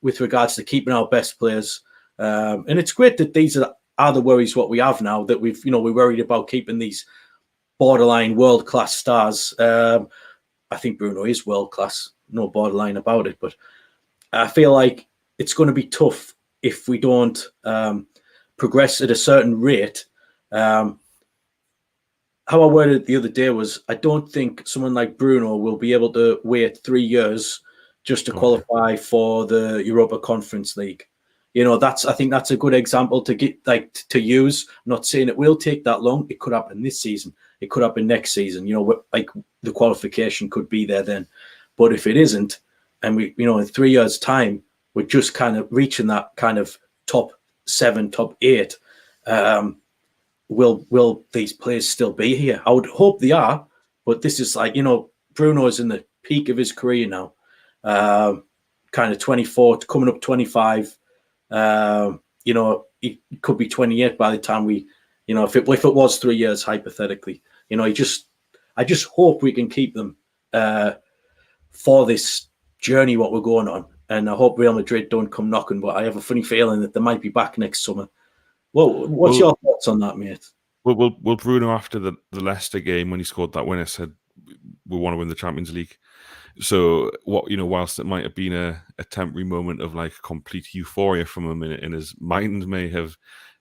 with regards to keeping our best players, and it's great that these are the worries what we have now, that we're worried about keeping these borderline world-class stars. I think Bruno is world-class, no borderline about it, but I feel like it's going to be tough if we don't progress at a certain rate. How I worded it the other day was, I don't think someone like Bruno will be able to wait 3 years just to qualify for the Europa Conference League. I think that's a good example to get to use. I'm not saying it will take that long. It could happen this season. It could happen next season. The qualification could be there then. But if it isn't, and we, in 3 years' time, we're just kind of reaching that kind of top 7, top 8. Will these players still be here? I would hope they are, but this is Bruno is in the peak of his career now, kind of 24, coming up 25. He could be 28 by the time we, if it was 3 years hypothetically, I just hope we can keep them for this journey what we're going on, and I hope Real Madrid don't come knocking. But I have a funny feeling that they might be back next summer. Well, what's your thoughts on that, mate? Will Bruno, after the Leicester game when he scored that winner, said we want to win the Champions League? So whilst it might have been a temporary moment of complete euphoria from him, and his mind may have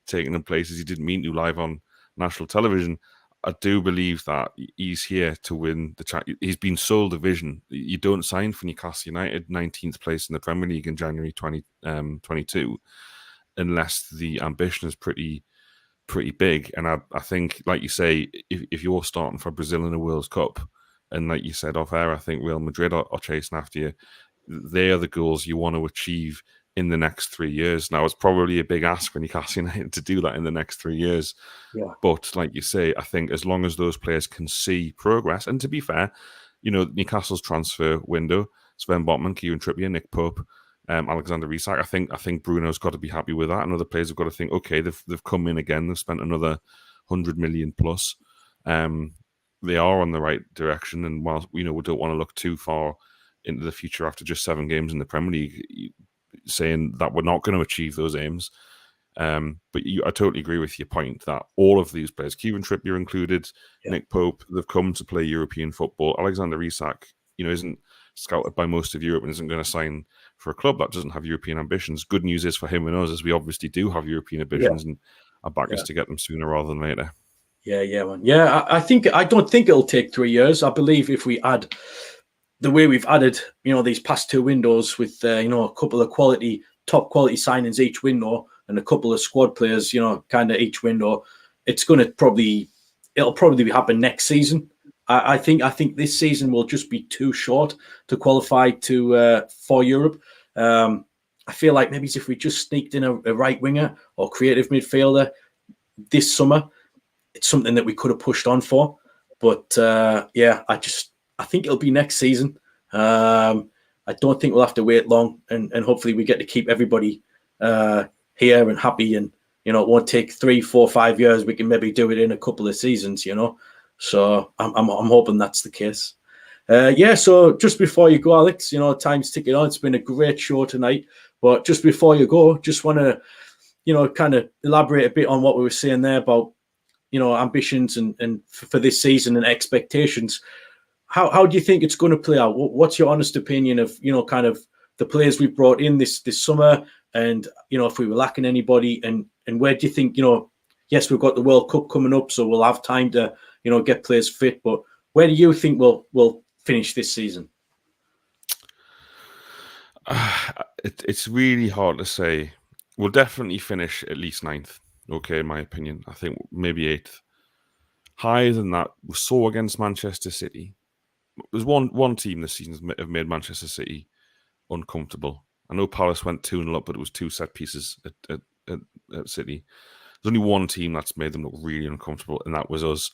taken him places he didn't mean to live on national television, I do believe that he's here to win the Champions. He's been sold a vision. You don't sign for Newcastle United 19th place in the Premier League in January 2022 unless the ambition is pretty big. And I think, like you say, if you're starting for Brazil in a World Cup, and like you said off air, I think Real Madrid are chasing after you. They are the goals you want to achieve in the next 3 years. Now, it's probably a big ask for Newcastle United to do that in the next 3 years. Yeah. But like you say, I think as long as those players can see progress, and to be fair, Newcastle's transfer window, Sven Botman, Kieran Trippier, Nick Pope, Alexander Isak, I think Bruno's got to be happy with that. And other players have got to think, okay, they've come in again, they've spent another 100 million plus. They are on the right direction, and while we don't want to look too far into the future after just 7 games in the Premier League, saying that we're not going to achieve those aims. But I totally agree with your point that all of these players, Kieran Trippier included, Nick Pope, they've come to play European football. Alexander Isak, isn't scouted by most of Europe and isn't going to sign for a club that doesn't have European ambitions. Good news is for him and us, is we obviously do have European ambitions, and our back is to get them sooner rather than later. Yeah, man. Yeah, I don't think it'll take 3 years. I believe if we add the way we've added, these past 2 windows with, a couple of top quality signings each window and a couple of squad players, kind of each window, it'll probably happen next season. I think this season will just be too short to qualify for Europe. I feel like maybe if we just sneaked in a right winger or creative midfielder this summer, it's something that we could have pushed on for. But I think it'll be next season. I don't think we'll have to wait long, and hopefully we get to keep everybody here and happy, and it won't take 3, 4, 5 years. We can maybe do it in a couple of seasons, So I'm hoping that's the case. So just before you go, Alex, time's ticking on. It's been a great show tonight. But just before you go, just want to, kind of elaborate a bit on what we were saying there about, ambitions and for this season and expectations. How do you think it's going to play out? What's your honest opinion of, kind of the players we've brought in this summer, and, if we were lacking anybody, and where do you think, yes, we've got the World Cup coming up, so we'll have time to, get players fit, but where do you think we'll finish this season? It's really hard to say. We'll definitely finish at least 9th. Okay, in my opinion. I think maybe 8th. Higher than that, we saw against Manchester City. There's one team this season have made Manchester City uncomfortable. I know Palace went 2-0 up, but it was 2 set pieces at City. There's only one team that's made them look really uncomfortable, and that was us.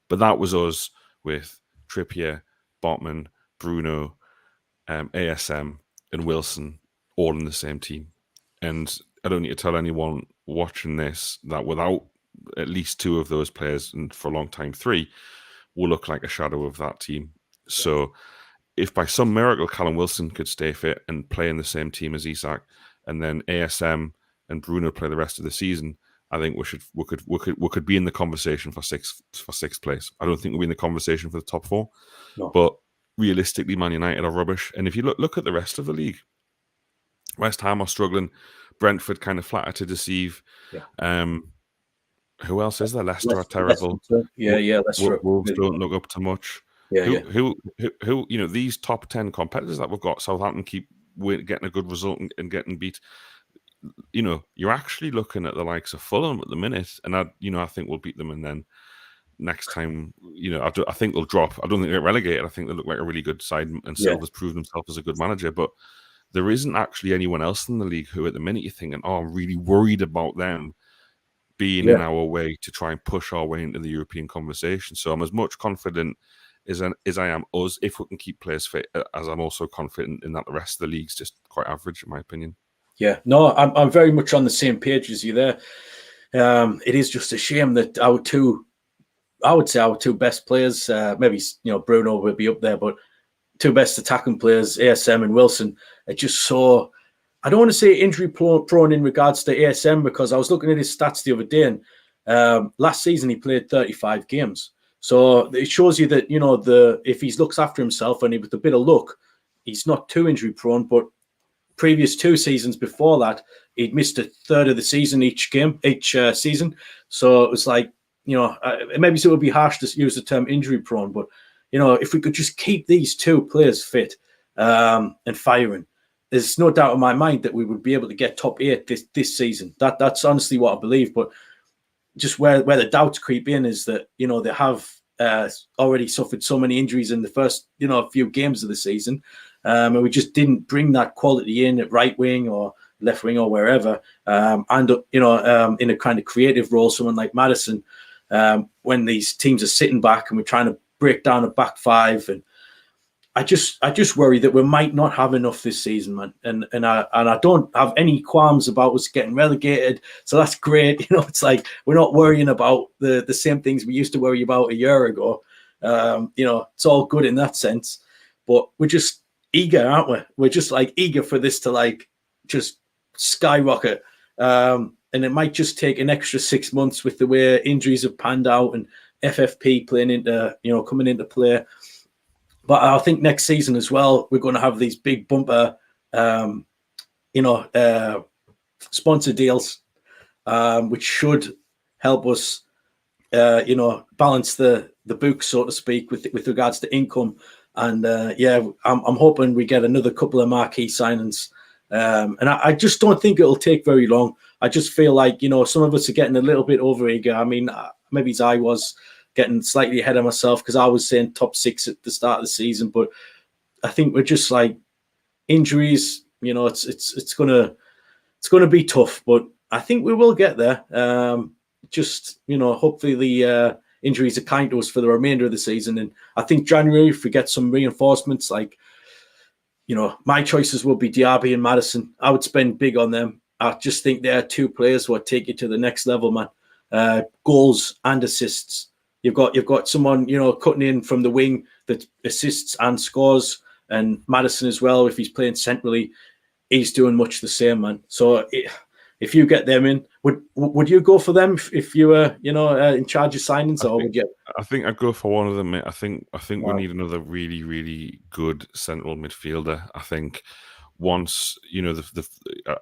But that was us with Trippier, Botman, Bruno, ASM, and Wilson all in the same team. And I don't need to tell anyone watching this that without at least 2 of those players, and for a long time 3, will look like a shadow of that team. So if by some miracle Callum Wilson could stay fit and play in the same team as Isak, and then ASM and Bruno play the rest of the season, I think we could be in the conversation for sixth place. I don't think we'll be in the conversation for the top 4. No. But realistically, Man United are rubbish. And if you look at the rest of the league, West Ham are struggling. Brentford kind of flatter to deceive. Yeah. Who else is there? Leicester are terrible. Leicester. Wolves don't look up to much. Yeah. Who? These top 10 competitors that we've got, Southampton keep getting a good result and getting beat. You're actually looking at the likes of Fulham at the minute, and I think we'll beat them, and then next time, I think they'll drop. I don't think they'll get relegated. I think they look like a really good side, and Silva's proved himself as a good manager, but there isn't actually anyone else in the league who at the minute you're thinking, I'm really worried about them being in our way to try and push our way into the European conversation. So I'm as much confident as I am us, if we can keep players fit, as I'm also confident in that the rest of the league's just quite average, in my opinion. Yeah, no, I'm very much on the same page as you there. It is just a shame that I would say our two best players, maybe Bruno would be up there, but two best attacking players, ASM and Wilson, are just so. I don't want to say injury prone in regards to ASM, because I was looking at his stats the other day, and last season he played 35 games. So it shows you that if he looks after himself and with a bit of luck, he's not too injury prone. But previous 2 seasons before that, he'd missed a third of the season each season. So it was like, maybe it would be harsh to use the term injury prone, but if we could just keep these 2 players fit and firing, there's no doubt in my mind that we would be able to get top 8 this season. That's honestly what I believe. But just where the doubts creep in is that they have already suffered so many injuries in the first few games of the season, and we just didn't bring that quality in at right wing or left wing or wherever, and in a kind of creative role, someone like Maddison, when these teams are sitting back and we're trying to break down a back 5, and I just worry that we might not have enough this season, man. And I don't have any qualms about us getting relegated. So that's great. It's like we're not worrying about the same things we used to worry about a year ago. It's all good in that sense. But we're just eager, aren't we? We're just like eager for this to just skyrocket. And it might just take an extra 6 months with the way injuries have panned out and FFP coming into play. But I think next season as well, we're going to have these big bumper, sponsor deals, which should help us, balance the books, so to speak, with regards to income. And I'm hoping we get another couple of marquee signings. And I just don't think it'll take very long. I just feel like, some of us are getting a little bit overeager. I mean, maybe I was getting slightly ahead of myself because I was saying top 6 at the start of the season, but I think we're just like injuries. It's gonna be tough, but I think we will get there. Hopefully the injuries are kind to us for the remainder of the season, and I think January, if we get some reinforcements, my choices will be Diaby and Maddison. I would spend big on them. I just think they're 2 players who will take you to the next level, man. Goals and assists. You've got someone, cutting in from the wing that assists and scores, and Maddison as well. If he's playing centrally, he's doing much the same, man. So if you get them in, would you go for them if you were, in charge of signings, would you? I think I'd go for one of them, mate. I think Wow. we need another really, really good central midfielder. I think once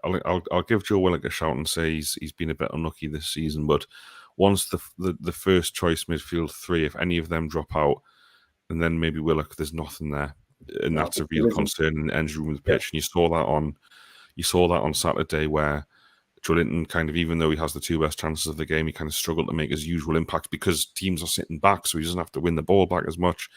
I'll give Joe Willock a shout and say he's been a bit unlucky this season, but once the first choice midfield 3, if any of them drop out, and then maybe Willock, there's nothing there, and that's a real concern in the engine room of the pitch. And you saw that on Saturday, where Joelinton kind of, even though he has the 2 best chances of the game, he kind of struggled to make his usual impact because teams are sitting back, so he doesn't have to win the ball back as much.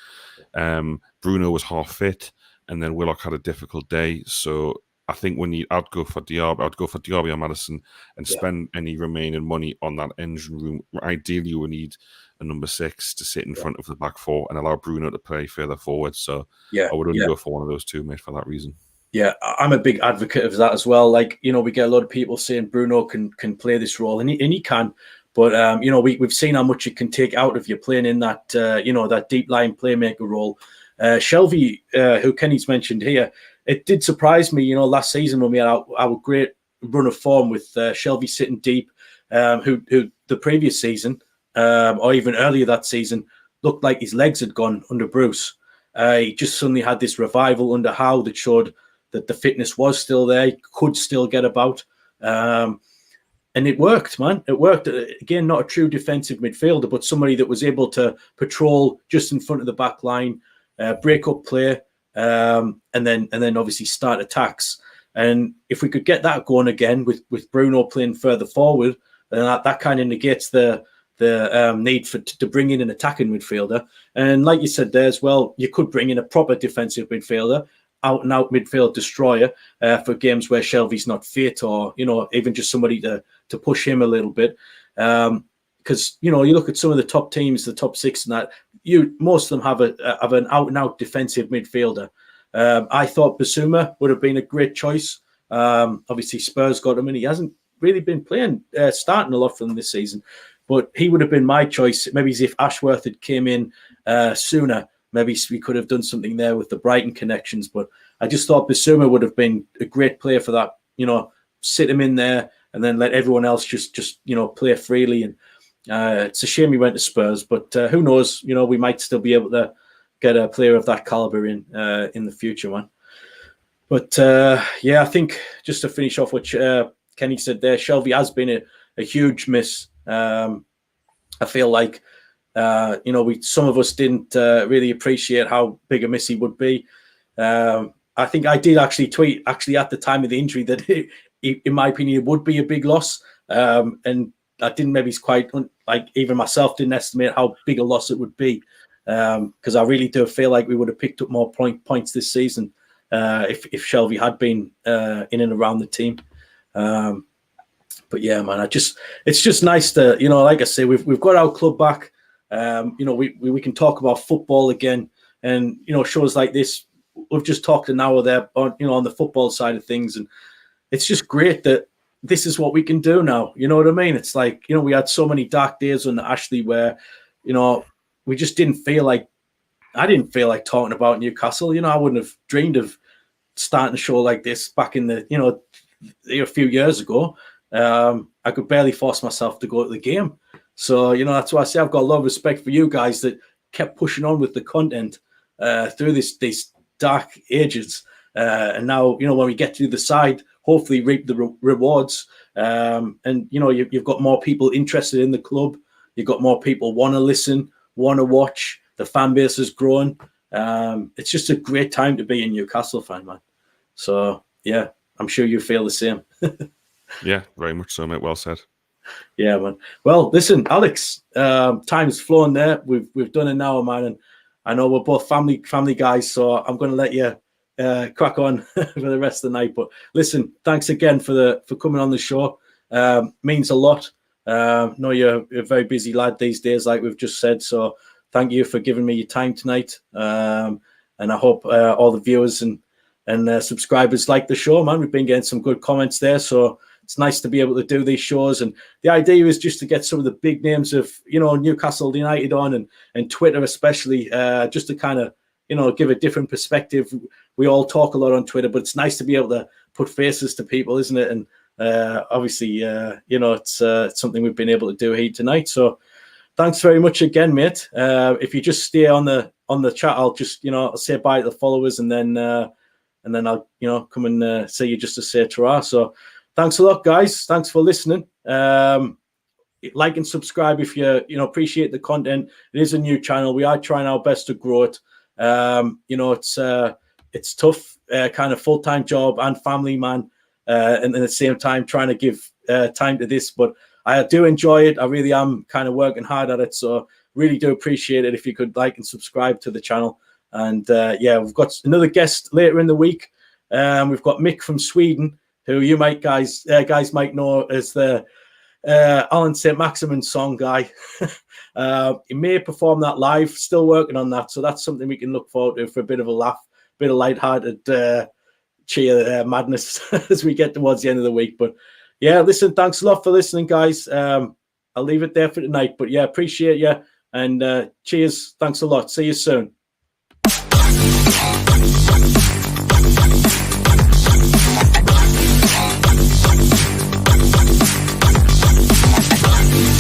Bruno was half fit, and then Willock had a difficult day. So I think I'd go for Diaby or Maddison and spend any remaining money on that engine room. Ideally, we need a number 6 to sit in front of the back 4 and allow Bruno to play further forward. So I would only go for one of those 2, mate, for that reason. Yeah, I'm a big advocate of that as well. Like, we get a lot of people saying Bruno can play this role, and he can. But, we've seen how much it can take out of you playing in that, that deep line playmaker role. Shelvey, who Kenny's mentioned here, it did surprise me, last season when we had our great run of form with Shelvey sitting deep, who the previous season, or even earlier that season, looked like his legs had gone under Bruce. He just suddenly had this revival under Howe that showed that the fitness was still there, he could still get about. And it worked, man. It worked. Again, not a true defensive midfielder, but somebody that was able to patrol just in front of the back line, break up play, and then obviously start attacks. And if we could get that going again with Bruno playing further forward, then that kind of negates the need to bring in an attacking midfielder. And like you said there as well, you could bring in a proper defensive midfielder, out and out midfield destroyer for games where Shelvey's not fit, or even just somebody to push him a little bit. Because you look at some of the top teams, the top six, and that most of them have an out and out defensive midfielder. I thought Basuma would have been a great choice. Obviously, Spurs got him, and he hasn't really been playing, starting a lot for them this season. But he would have been my choice. Maybe if Ashworth had came in sooner, maybe we could have done something there with the Brighton connections. But I just thought Basuma would have been a great player for that. Sit him in there and then let everyone else just play freely. And it's a shame he went to Spurs, but who knows? We might still be able to get a player of that caliber in the future, man. But I think just to finish off what Kenny said there, Shelvey has been a huge miss. I feel like some of us didn't really appreciate how big a miss he would be. I think I did actually tweet at the time of the injury that in my opinion it would be a big loss, and I didn't maybe quite even myself didn't estimate how big a loss it would be, because I really do feel like we would have picked up more points this season if Shelvey had been in and around the team. But yeah, man, it's just nice to, like I say, we've got our club back. We can talk about football again, and shows like this. We've just talked an hour there on the football side of things, and it's just great that this is what we can do now. You know what I mean? It's like, we had so many dark days on Ashley where, we just didn't feel like, I didn't feel like talking about Newcastle. I wouldn't have dreamed of starting a show like this back in the, a few years ago. I could barely force myself to go to the game. So, that's why I say I've got a lot of respect for you guys that kept pushing on with the content through these dark ages. And now, when we get to the side, hopefully reap the rewards. And, you've got more people interested in the club. You've got more people want to listen, want to watch. The fan base has grown. It's just a great time to be a Newcastle fan, man. So, yeah, I'm sure you feel the same. Yeah, very much so, mate. Well said. Yeah, man. Well, listen, Alex, time's flown there. We've done an hour, man, and I know we're both family guys, so I'm going to let you crack on for the rest of the night. But listen, thanks again for coming on the show. Means a lot. Know you're a very busy lad these days, like we've just said. So thank you for giving me your time tonight. And I hope all the viewers and subscribers like the show, man. We've been getting some good comments there, so it's nice to be able to do these shows. And the idea is just to get some of the big names of, Newcastle United on and Twitter especially, just to kind of, give a different perspective. We all talk a lot on Twitter, but it's nice to be able to put faces to people, isn't it? And obviously, it's something we've been able to do here tonight. So thanks very much again, mate. If you just stay on the chat, I'll just, I'll say bye to the followers, and then I'll, come and see you just to say ta-ra. So thanks a lot, guys. Thanks for listening. Like and subscribe if you appreciate the content. It is a new channel. We are trying our best to grow it. It's tough, kind of full-time job and family, man, and at the same time trying to give time to this. But I do enjoy it. I really am kind of working hard at it. So really do appreciate it if you could like and subscribe to the channel. And we've got another guest later in the week. We've got Mick from Sweden, who you guys might know as the Alan St. Maximin song guy. He may perform that live, still working on that. So that's something we can look forward to for a bit of a laugh, a bit of lighthearted cheer madness as we get towards the end of the week. But yeah, listen, thanks a lot for listening, guys. I'll leave it there for tonight. But yeah, appreciate you. And cheers. Thanks a lot. See you soon.